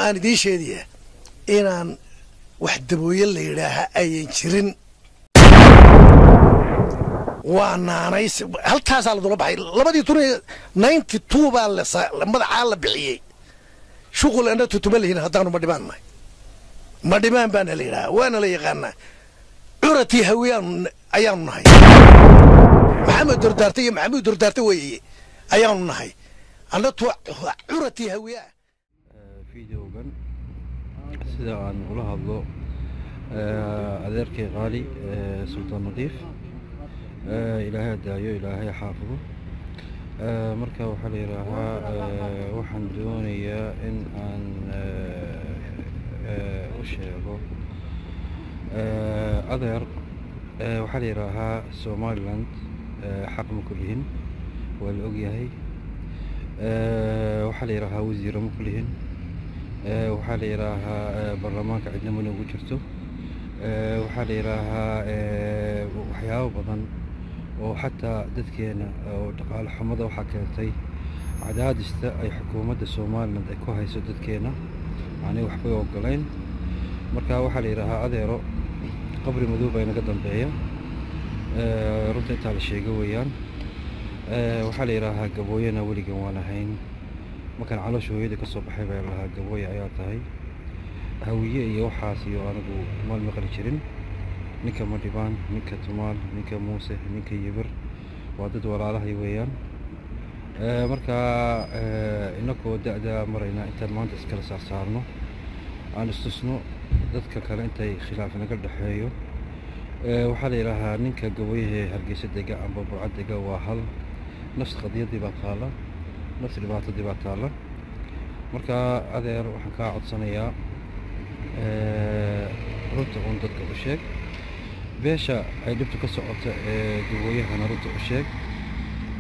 waxaan idiin sheegayaa inaan wax dabooye la yidhaaha ayan jirin waa naanays halkaasaa la dula baxay 92 baa magacaa la bixiyey shuqul ana tutuma leeyahay haddaanu ma dhimaan baana la yidhaaha waana la yaqaanaa curatii hawiyaan ayaanu nahay maxamed durdaartay iyo maxamuud durdaartay weeye ayaanu nahay annatu curatii hawiyaa فيديوغان سيدا عن أولها الله أذيركي غالي سلطان نظيف إلهي الدايو إلهي حافظه مركا وحالي راها وحن دوني إن أن أشيغو أذير وحالي راها سوماليلاند حقم كلهن والأوغيهي وحالي راها وزير مكلهن waxaa la yiraahaa barlamaanka cidnimo nagu jirto waxaa la yiraahaa waxyaabo badan oo xataa dadkeena oo dhaqaale xumada waxa keentay cadaadista ay xukuumadda Soomaaliland ay ku hayso dadkeena aanay waxba ogolayn marka waxaa la yiraahaa adeero qabri madow bay naga dambeeya runtii inta la sheegay weeyaan waxaa la yiraahaa gabooyana weligan waan ahayn markaan caloosha hooyada ka soo baxay baa lahaa gabooy ayaa tahay hawiye iyo waxaas iyo anigu maal maqli jirin ninka madhibaan ninka tumaal ninka muuse ninka yibir waa dad walaalahay weeyaan marka inagoo da'da marayna intaan maanta iskala saarno aan istusno dadka kale intay khilaaf naga dhaxeeyo waxaa la yiraahaa ninka gabooyaha Hargeysa dega amba Burcad dega waa hal nafs qadiyadii baa qaala نفس الباطل دي باتالا مركا أذير وحكا عطسانيا رنتا غندت كبشيك بيشا أي دبتو كسوعت دوويه أنا رنتا كبشيك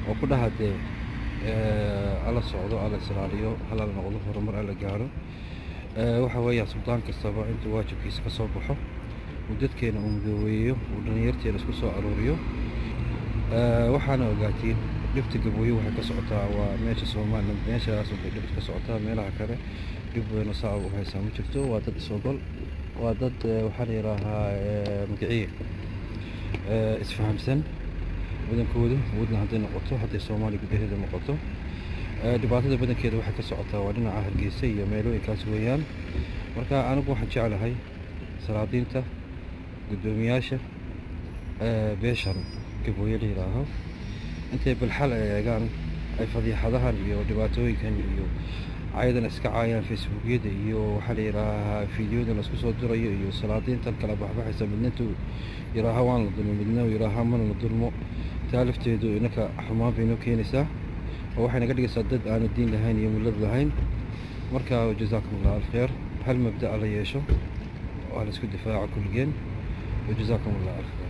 وكلها دي على الصعودو على السراريو هلا المغلوف ورمر على جارو وحويا سلطان كالصبا انتو واجب كيس كصوبحو ودد كينا دوويه ودنيرتي لسكو سو أروريو وحانا وقاتين دبت قبوي waxay ka socotaa waa meesha Soomaaliland meeshaas oo dibta ka socotaa meelaha kale dib weyn saaw oo haysan ma jirto waa dad Soogol waa dad waxa la yiraahaa magiciye isfahamsan wadankooda wadna hadday noqoto hadday Soomaali gudaheeda noqoto dhibaatada badankeeda waxay ka socotaa waa dhinaca Hargeysa iyo meelooyinkaas weeyaan marka anigu waxaan jecelahay salaadiinta gudoomiyaasha beeshan gabooye la yiraaho intay بالحل eegaan ay fadiixadahan iyo dhibaatooyinkan iyo caydan iska caayaan facebookyada iyo waxa la yiraahaa fiidiyoda la isku soo dirayo iyo salaadiintan kala baxbaxaysa midnatu yiraaha waan la dulmo midna yiraaha man la dulmo taalifteedu inaka xumaan bayno keenaysaa oo waxay naga dhigaysaa dad aan diin lahayn iyo mulad lahayn marka jazaakumullahu alkhair hal mabda la yeesho oo la isku difaaco kulligeen jazaakumullahu alkhair